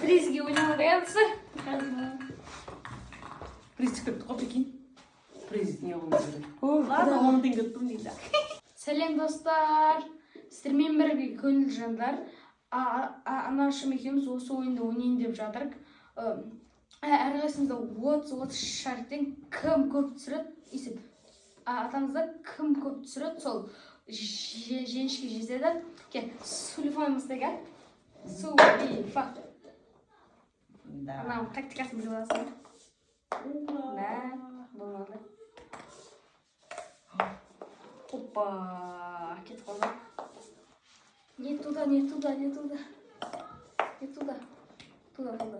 Призге ойнамағансы. Приз çıkarttı kopyakin. Приз не olmuş öyle. Ладно, 10 теңге тұттым дейді. Сәлем достар. Сіздермен бірге көңіл жандар. Анашым екеуміз осы ойынды ойнайын деп жатырық. Әрқайсымызда 30 шарттен кім көп түсіреді? Есеп. Атамызда кім көп түсіреді? Сол женшке жетеді. Кел, сулифонымызда кел. Сулифа. Анау тактикасын біліп аласың. Да, болмады. Опа, кетіп қалды. Не туда, не туда, не туда. Не туда. Туда, туда.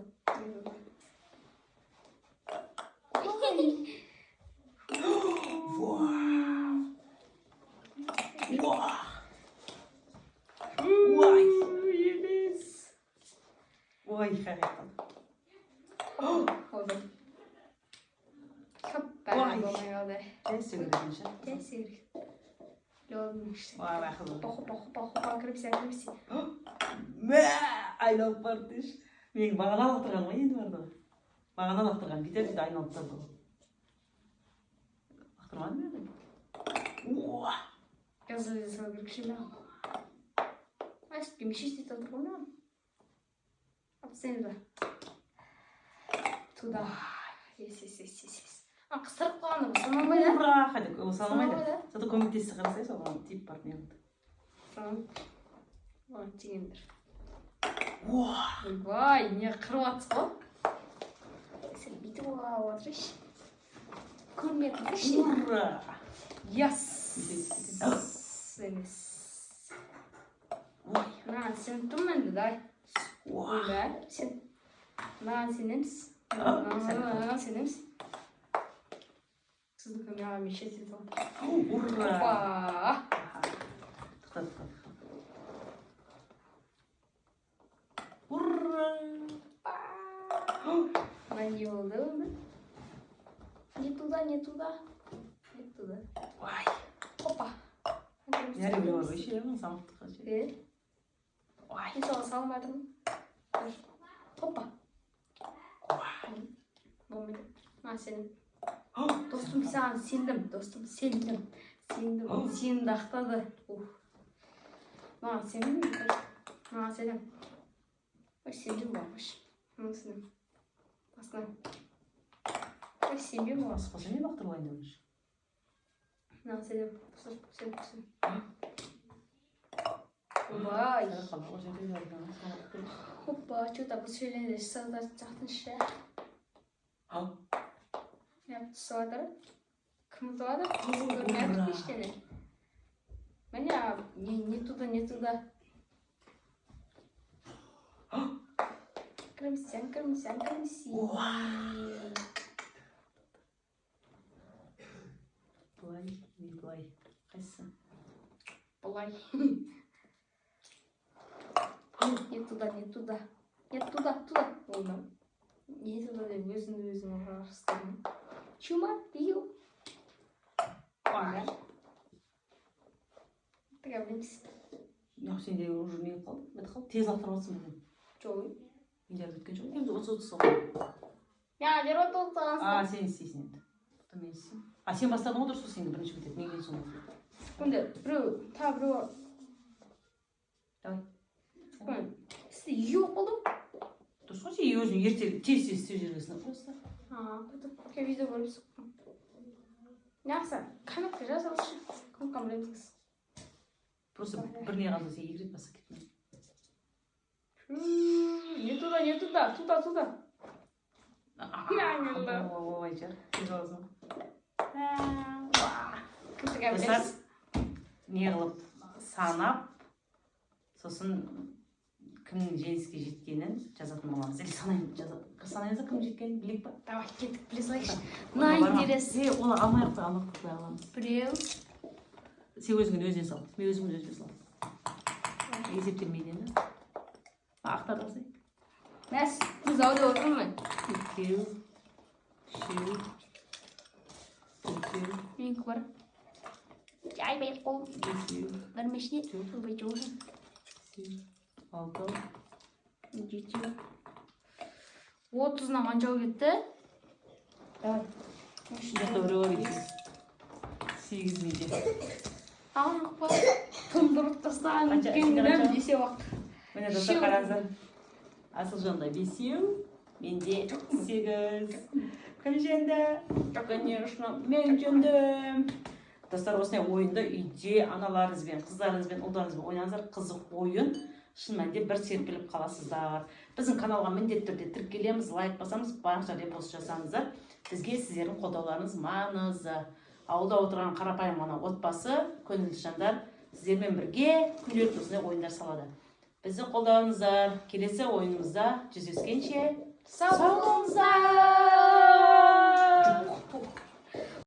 Ой, емес. Ой, қағиқан. Oldu. Çok beğendim oldu. Тәсі көретін ше. Tesir. Olmuş. Ой, бақылы. Тоқу кіріпсе. Мә, айналып барды еш. Менің бағана лақтырған ғой енді барды. Бағана лақтырған. Бүйтіп айналып тұрды ғой. Лақтырмады ма еді? Уа! Yazılı kіріпші ме? Әсіпке мешесте тұр ғой ма? Апсен бі. Туда. Ес. Қыстырып қалғанда бұл саналмайды? Ура! Қайда, ол саналмайды. Зато көмектесті қарасай, соған тиіп бар не болды. Саналмайды. Тегендір. Уа! Ойбай, не қырып атсыз ғой? Сәл бүйтіп олап отырыш. Көрмеді күш. Ура! Яс! Емес. Ой! Маған сен тұрмын енді, дай. Ойбай, сен. Маған сенеміз. Маған сенеміз. Сіздің маған мешесі тұр. Ура! Опа! Тоқта. Ура! Не болды оны? Не туда, не туда. Не туда. Ой! Опа! Нәрі біле бар, өше емін самықтыққа ше. Ой, соға салмадым. Опа! Болмайды. Ма сенім. Достым саған сендім, достым сендім. Сенімді ақтады. Маған сенім ме? Маған сенім. Ой, сенім болмыш. Маған сенім. Басына. Ой, сенім болмыш. Басқасы не бақтыр ойын демеш? Маған сенім. Сенім. Ой. Опа, что-то бұл сөйлеңді сағдар жақтың ше. Yaptı soğadır. Kımız vardır. Görmüyoruz işte ne. Ben ya ne tuda. Kırmızı. Бұлай. Қайсы? Бұлай. Не туда. Olmam. Не туда деп өзіңді ұрастырдым. Чума, бию. Ой. Тіға білеміз. Жоқ, сенде уже не қалды? Бәді қалды? Тез лақтырып атсың бүгін. Жоқ. Менде біткен жоқ. Енді 30 соға. Я, жер 30 сағансың. Сен істейсің енді. Бұта мен істейсің. Сен бастадың ғой дұрыс сенде бірінші бітеді. Мен кейін соң бітеді. Күнде, біреу. Давай. Сізді еуіп болдым. Дұрыс қой, сен өзің ертелі тез істеу жүргесің просто. Көйтіп видео көріп соқтым. Нақса, комментке жазалшы. Кім білеміз. Просто бір не қалды сен екі рет баса кетмей. Не туда. Туда. Ой, жар. Тез аласың. Кімдіға Достар, білеміз. не қылып санап, сосын кімнің жеңіске жеткенін жазатын боламыз. Или санаймыз кім жеткенін білек па? Давай, кеттік біле салайықшы. На интерес. Оны алмай қой, алмай аламыз. Біреу. Сен өзіңін өзіне сал. Мен өзімін өзіне сал. Есептелмейден. Ақтар алсай. Мәс, біз ауды отырмын. Екеу. Үшеу. Төртеу. Менікі бар. Жайбай қол. Бесеу. Бірмешіне. Өлбай жоғын. Алты. Жетеу. 30'una qancha ketdi? Evet. Doğru biliriz. 8. Ağırlık var. Tındırıp taslan. Qancha? Kenginden dese bak. Mine dostlar qarаңыздар. Асылжанда 5, менде 8. Кім жеңді? Конечно, мен жеңдім. Достар, осындай ойынды үйде аналарыңызбен, қыздарыңызбен, ұлдарыңызбен ойнаңыздар. Қызық ойын. Шын мәнінде бір серпіліп қаласыздар. Біздің каналға міндетті түрде тіркелеміз, лайк басамыз, барынша репост жасаңыздар. Бізге сіздердің қолдауларыңыз маңызды. Ауылда отырған қарапайым ғана отбасы, көңілді жандар сіздермен бірге күнделікті осындай ойындар салады. Бізді қолдауыңыздар. Келесі ойынымызда жүздескенше Sağ olun.